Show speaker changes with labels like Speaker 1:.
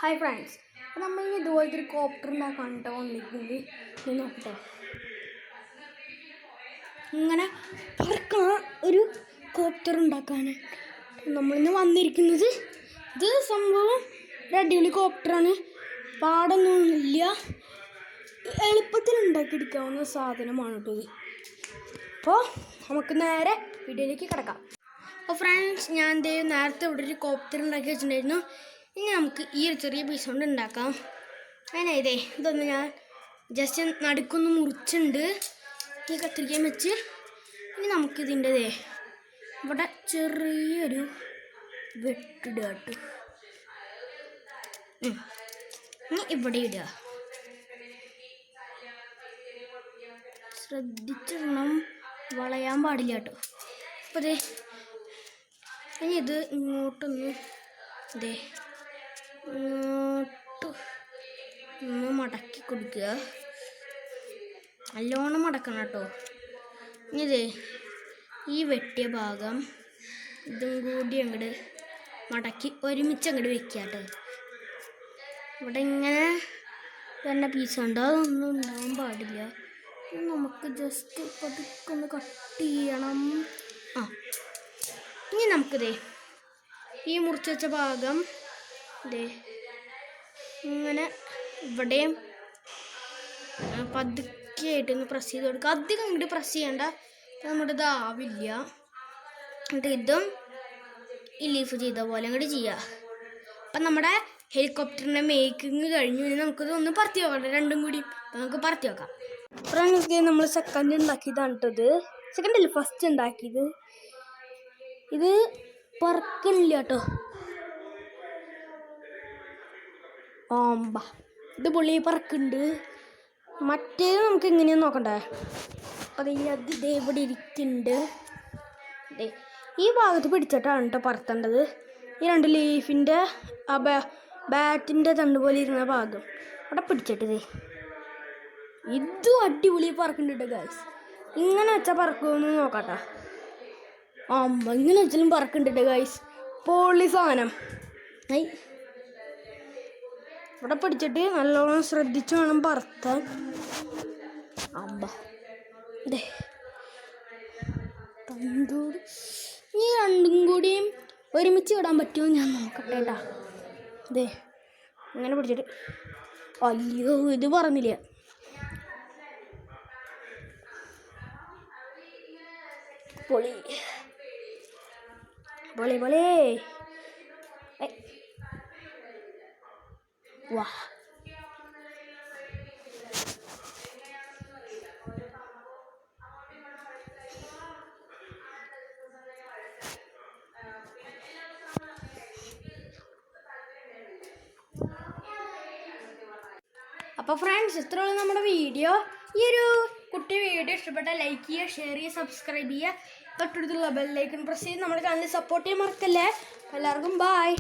Speaker 1: Hi friends, അപ്പോൾ നമ്മൾ ഇതുപോലത്തെ ഒരു കോപ്റ്റർ ഉണ്ടാക്കാണ് വന്നിരിക്കുന്നത്. ഇത് നോക്കട്ടെ, ഇങ്ങനെ പറക്കണ ഒരു കോപ്റ്റർ ഉണ്ടാക്കാണ് നമ്മളിന്ന് വന്നിരിക്കുന്നത്. ഇത് സംഭവം ഒരു അടിപൊളി കോപ്റ്ററാണ്, പാടൊന്നുമില്ല, എളുപ്പത്തിൽ ഉണ്ടാക്കിയെടുക്കാവുന്ന സാധനമാണ് കേട്ടോ ഇത്. അപ്പോൾ നമുക്ക് നേരെ വീഡിയോയിലേക്ക് കിടക്കാം. അപ്പോൾ ഫ്രണ്ട്സ്, ഞാൻ നേരത്തെ ഇവിടെ ഒരു കോപ്റ്റർ ഉണ്ടാക്കി വെച്ചിട്ടുണ്ടായിരുന്നു. ഇനി നമുക്ക് ഈ ഒരു ചെറിയ പീസ് കൊണ്ട് ഉണ്ടാക്കാം. അങ്ങനെ ഇതൊന്ന് ഞാൻ ജസ്റ്റ് നടുക്കൊന്ന് മുറിച്ചുണ്ട് ഈ കത്തിരിക്കാൻ വെച്ച്. ഇനി നമുക്കിതിൻ്റെ ഇവിടെ ചെറിയൊരു വെട്ടിടുക കേട്ടോ. ഇനി ഇവിടെ ഇടുക, ശ്രദ്ധിച്ചിടണം, വളയാൻ പാടില്ല കേട്ടോ. അപ്പോൾ ഇനി ഇത് ഇങ്ങോട്ടൊന്ന് ഇങ്ങോട്ട് ഒന്ന് മടക്കി കൊടുക്കുക, നല്ലോണം മടക്കണം കേട്ടോ. ഇനി ഈ വെട്ടിയ ഭാഗം ഇതും കൂടി അങ്ങോട്ട് മടക്കി ഒരുമിച്ച് അങ്ങോട്ട് വെക്കുക കേട്ടോ. ഇവിടെ ഇങ്ങനെ തന്നെ പീസ് ഉണ്ട്, അതൊന്നും ഉണ്ടാവാൻ പാടില്ല. നമുക്ക് ജസ്റ്റ് പതുക്കെ ഒന്ന് കട്ട് ചെയ്യണം. ഇനി നമുക്കിത് ഈ മുറിച്ച് വെച്ച ഭാഗം ഇങ്ങനെ ഇവിടെയും പതുക്കെ ആയിട്ടൊന്ന് പ്രസ് ചെയ്ത് കൊടുക്കുക. അധികം ഇങ്ങോട്ട് പ്രസ് ചെയ്യണ്ട, നമ്മുടെ ഇതാവില്ല. എന്നിട്ട് ഇതും ഈ ലീഫ് ചെയ്ത പോലെ അങ്ങോട്ട് ചെയ്യുക. അപ്പം നമ്മുടെ ഹെലികോപ്റ്ററിൻ്റെ മേക്കിങ് കഴിഞ്ഞു. ഇനി നമുക്കിത് ഒന്ന് പറത്തി നോക്കാം, രണ്ടും കൂടി നമുക്ക് പറത്തി നോക്കാം. അപ്പോഴാണ് നമ്മൾ സെക്കൻഡ് ഉണ്ടാക്കിയതാണ് കേട്ടത്. സെക്കൻഡ് അല്ല, ഫസ്റ്റ് ഉണ്ടാക്കിയത്. ഇത് പറക്കണില്ല കേട്ടോ. ഇത് പുള്ളി പറക്കുന്നുണ്ട്. മറ്റേത് നമുക്ക് എങ്ങനെയാന്ന് നോക്കണ്ടേ. അത് ഇവിടെ ഇരിക്കുന്നുണ്ട്. ഈ ഭാഗത്ത് പിടിച്ചിട്ടാണ് കേട്ടോ പറത്തേണ്ടത്. ഈ രണ്ട് ലീഫിൻ്റെ ആ ബാറ്റിൻ്റെ തണ്ട് പോലെ ഇരുന്ന ഭാഗം അവിടെ പിടിച്ചിട്ട് ഇതും അടിപൊളി പറക്കുന്നുണ്ട് ഗൈസ്. ഇങ്ങനെ വെച്ചാൽ പറക്കുമെന്ന് നോക്കട്ടെ. ഇങ്ങനെ വെച്ചാലും പറക്കുന്നുണ്ട് ഗൈസ്, പൊളി സാധനം. ഇവിടെ പിടിച്ചിട്ട് നല്ലോണം ശ്രദ്ധിച്ച് വേണം പറത്താൻ. ഈ രണ്ടും കൂടിയും ഒരുമിച്ച് ഇടാൻ പറ്റുമോ ഞാൻ നോക്കട്ടെ കേട്ടാ. ഇങ്ങനെ പിടിച്ചിട്ട് അയ്യോ, ഇത് പറഞ്ഞില്ല. പൊളി പൊളി പൊളി. വാ, അപ്പോൾ ഫ്രണ്ട്സ്, ഇത്രയുള്ള നമ്മുടെ വീഡിയോ. ഈ ഒരു കുട്ടി വീഡിയോ ഇഷ്ടപ്പെട്ടാൽ ലൈക്ക് ചെയ്യുക, ഷെയർ ചെയ്യുക, സബ്സ്ക്രൈബ് ചെയ്യുക, തൊട്ടടുത്തുള്ള ബെല്ലൈക്കൺ പ്രസ് ചെയ്ത് നമ്മുടെ ചാനൽ സപ്പോർട്ട് ചെയ്യാൻ മറക്കല്ലേ. എല്ലാവർക്കും ബൈ.